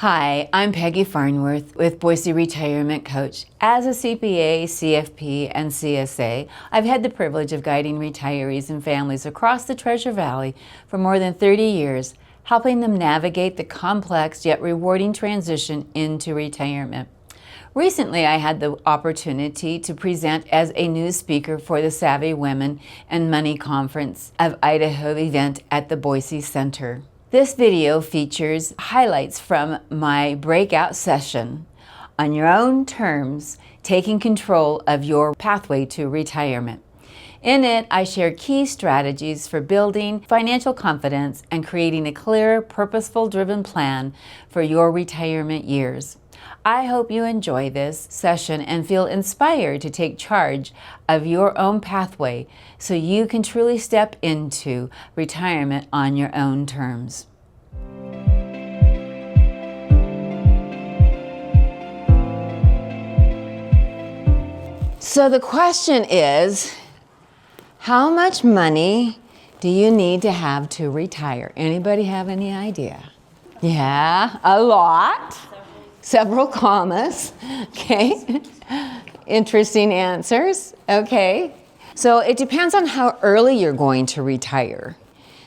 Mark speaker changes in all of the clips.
Speaker 1: Hi, I'm Peggy Farnsworth with Boise Retirement Coach. As a CPA, CFP, and CSA, I've had the privilege of guiding retirees and families across the Treasure Valley for more than 30 years, helping them navigate the complex yet rewarding transition into retirement. Recently, I had the opportunity to present as a new speaker for the Savvy Women and Money Conference of Idaho event at the Boise Center. This video features highlights from my breakout session on your own terms, taking control of your pathway to retirement. In it, I share key strategies for building financial confidence and creating a clear, purposeful driven plan for your retirement years. I hope you enjoy this session and feel inspired to take charge of your own pathway so you can truly step into retirement on your own terms. So the question is, how much money do you need to have to retire? Anybody have any idea? Yeah, a lot. Several commas, okay. Interesting answers, okay. So it depends on how early you're going to retire.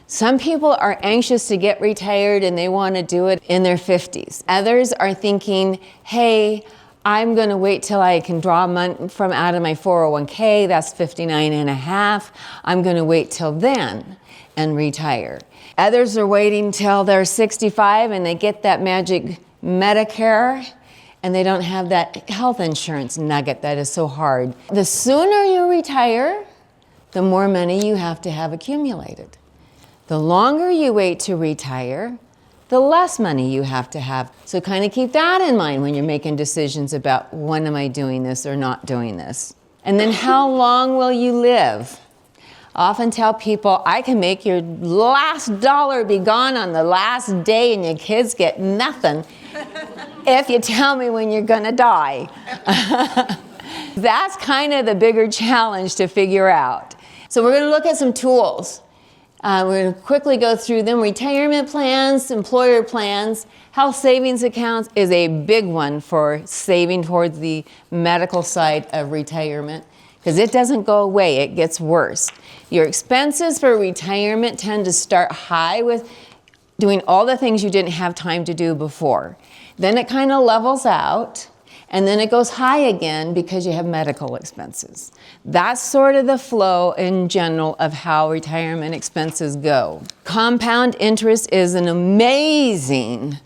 Speaker 1: Some people are anxious to get retired and they want to do it in their 50s. Others are thinking, hey, I'm going to wait till I can draw money from out of my 401k, that's 59 and a half. I'm going to wait till then and retire. Others are waiting till they're 65 and they get that magic Medicare, and they don't have that health insurance nugget that is so hard. The sooner you retire, the more money you have to have accumulated. The longer you wait to retire, the less money you have to have. So kind of keep that in mind when you're making decisions about when am I doing this or not doing this. And then how long will you live? I often tell people, I can make your last dollar be gone on the last day and your kids get nothing if you tell me when you're gonna die. That's kind of the bigger challenge to figure out. So we're gonna look at some tools. We're gonna quickly go through them. Retirement plans, employer plans, health savings accounts is a big one for saving towards the medical side of retirement, because it doesn't go away, it gets worse. Your expenses for retirement tend to start high with doing all the things you didn't have time to do before. Then it kind of levels out, and then it goes high again because you have medical expenses. That's sort of the flow in general of how retirement expenses go. Compound interest is an amazing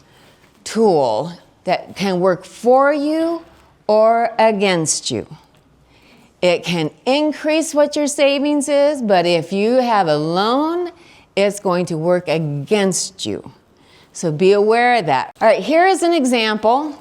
Speaker 1: tool that can work for you or against you. It can increase what your savings is, but if you have a loan, it's going to work against you. So be aware of that. All right, here is an example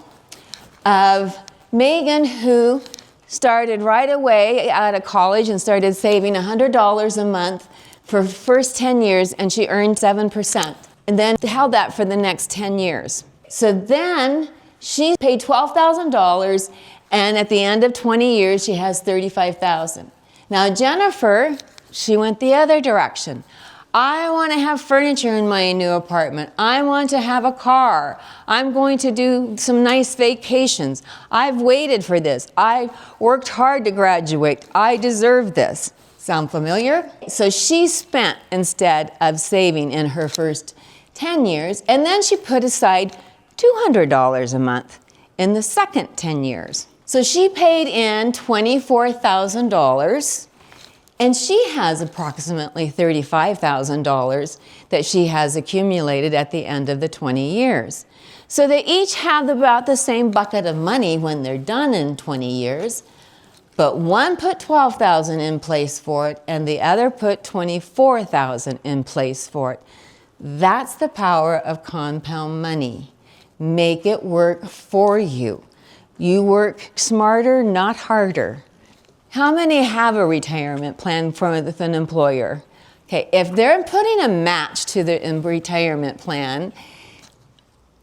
Speaker 1: of Megan, who started right away out of college and started saving $100 a month for the first 10 years, and she earned 7%, and then held that for the next 10 years. So then she paid $12,000, and at the end of 20 years, she has $35,000. Now Jennifer, she went the other direction. I want to have furniture in my new apartment. I want to have a car. I'm going to do some nice vacations. I've waited for this. I worked hard to graduate. I deserve this. Sound familiar? So she spent instead of saving in her first 10 years, and then she put aside $200 a month in the second 10 years. So she paid in $24,000, and she has approximately $35,000 that she has accumulated at the end of the 20 years. So they each have about the same bucket of money when they're done in 20 years, but one put $12,000 in place for it, and the other put $24,000 in place for it. That's the power of compound money. Make it work for you. You work smarter, not harder. How many have a retirement plan with an employer? Okay, if they're putting a match to the retirement plan,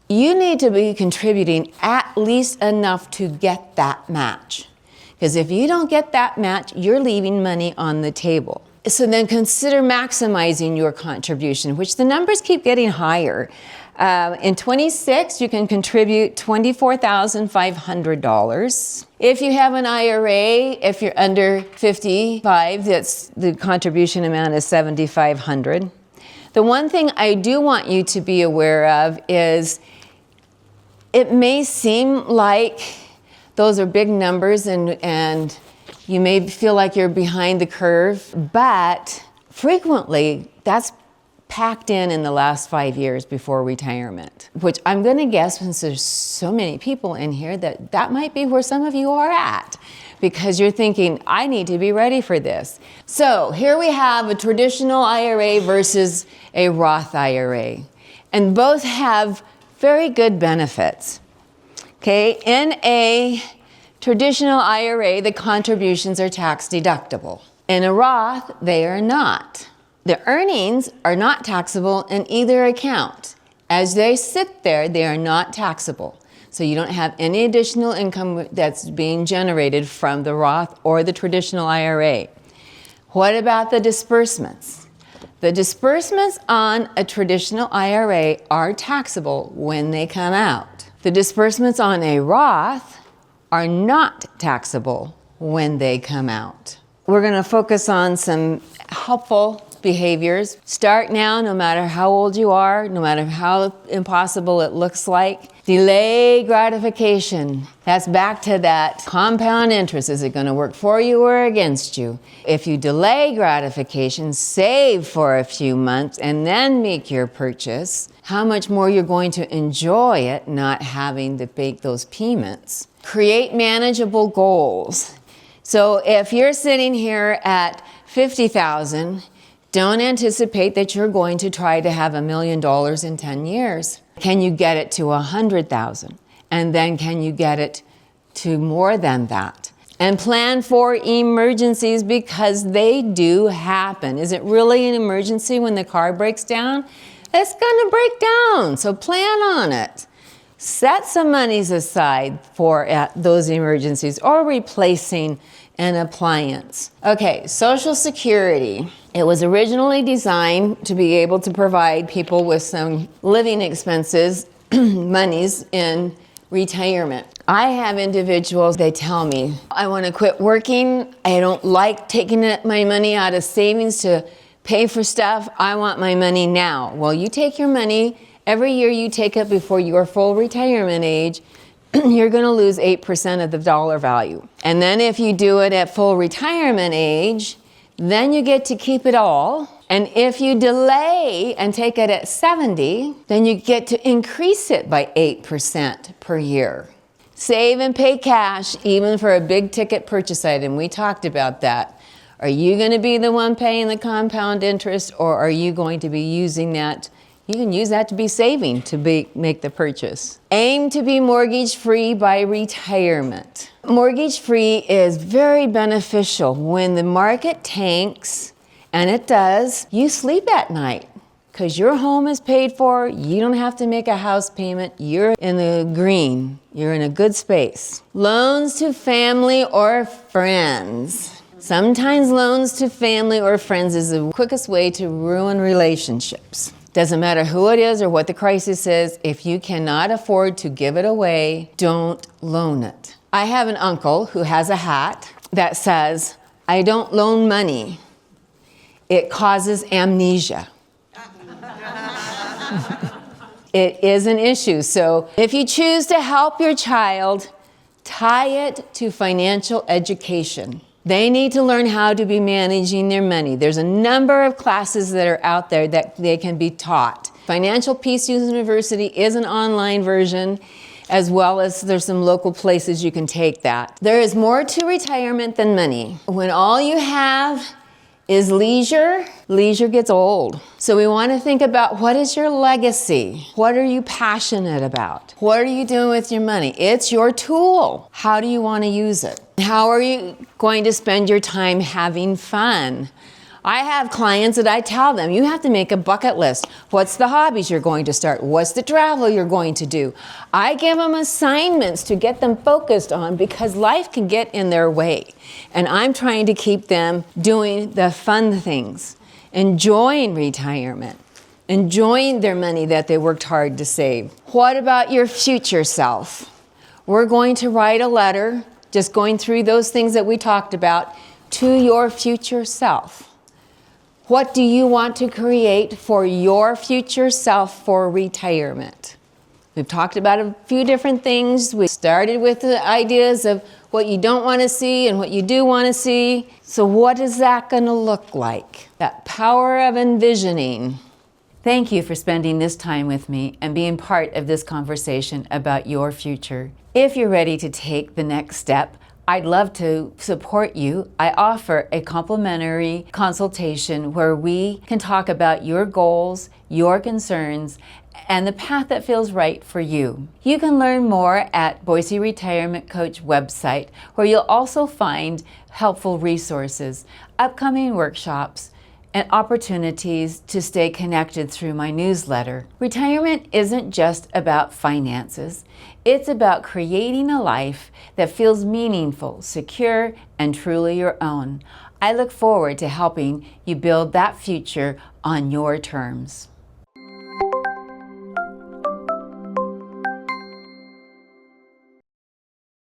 Speaker 1: you need to be contributing at least enough to get that match. Because if you don't get that match, you're leaving money on the table. So then consider maximizing your contribution, which the numbers keep getting higher. In 26, you can contribute $24,500. If you have an IRA, if you're under 55, the contribution amount is $7,500. The one thing I do want you to be aware of is it may seem like those are big numbers and you may feel like you're behind the curve, but frequently that's packed in the last 5 years before retirement, which I'm going to guess, since there's so many people in here, that might be where some of you are at, because you're thinking, I need to be ready for this. So here we have a traditional IRA versus a Roth IRA, and both have very good benefits. Okay, in a traditional IRA, the contributions are tax deductible. In a Roth, they are not. The earnings are not taxable in either account. As they sit there, they are not taxable. So you don't have any additional income that's being generated from the Roth or the traditional IRA. What about the disbursements? The disbursements on a traditional IRA are taxable when they come out. The disbursements on a Roth are not taxable when they come out. We're going to focus on some helpful behaviors. Start now, no matter how old you are, no matter how impossible it looks like. Delay gratification. That's back to that compound interest. Is it going to work for you or against you? If you delay gratification, save for a few months and then make your purchase, how much more you're going to enjoy it not having to make those payments. Create manageable goals. So if you're sitting here at $50,000, don't anticipate that you're going to try to have $1 million in 10 years. Can you get it to $100,000? And then can you get it to more than that? And plan for emergencies, because they do happen. Is it really an emergency when the car breaks down? It's going to break down, so plan on it. Set some monies aside for those emergencies or replacing an appliance. Okay, Social Security. It was originally designed to be able to provide people with some living expenses, monies in retirement. I have individuals, they tell me, I want to quit working. I don't like taking my money out of savings to pay for stuff. I want my money now. Well, you take your money. Every year you take it before your full retirement age, you're going to lose 8% of the dollar value. And then if you do it at full retirement age, then you get to keep it all. And if you delay and take it at 70, then you get to increase it by 8% per year. Save and pay cash, even for a big ticket purchase item. We talked about that. Are you going to be the one paying the compound interest, or are you going to be using that? You can use that to be saving to make the purchase. Aim to be mortgage-free by retirement. Mortgage-free is very beneficial. When the market tanks, and it does, you sleep at night because your home is paid for. You don't have to make a house payment. You're in the green. You're in a good space. Loans to family or friends. Sometimes loans to family or friends is the quickest way to ruin relationships. Doesn't matter who it is or what the crisis is, if you cannot afford to give it away, don't loan it. I have an uncle who has a hat that says, I don't loan money. It causes amnesia. It is an issue. So if you choose to help your child, tie it to financial education. They need to learn how to be managing their money. There's a number of classes that are out there that they can be taught. Financial Peace University is an online version, as well as there's some local places you can take that. There is more to retirement than money. When all you have is leisure, leisure gets old. So we want to think about, what is your legacy? What are you passionate about? What are you doing with your money? It's your tool. How do you want to use it? How are you going to spend your time having fun? I have clients that I tell them, you have to make a bucket list. What's the hobbies you're going to start? What's the travel you're going to do? I give them assignments to get them focused on, because life can get in their way. And I'm trying to keep them doing the fun things, enjoying retirement. enjoying their money that they worked hard to save. What about your future self? We're going to write a letter, just going through those things that we talked about, to your future self. What do you want to create for your future self for retirement? We've talked about a few different things. We started with the ideas of what you don't want to see and what you do want to see. So what is that going to look like? That power of envisioning. Thank you for spending this time with me and being part of this conversation about your future. If you're ready to take the next step, I'd love to support you. I offer a complimentary consultation where we can talk about your goals, your concerns, and the path that feels right for you. You can learn more at Boise Retirement Coach website, where you'll also find helpful resources, upcoming workshops, and opportunities to stay connected through my newsletter. Retirement isn't just about finances. It's about creating a life that feels meaningful, secure, and truly your own. I look forward to helping you build that future on your terms.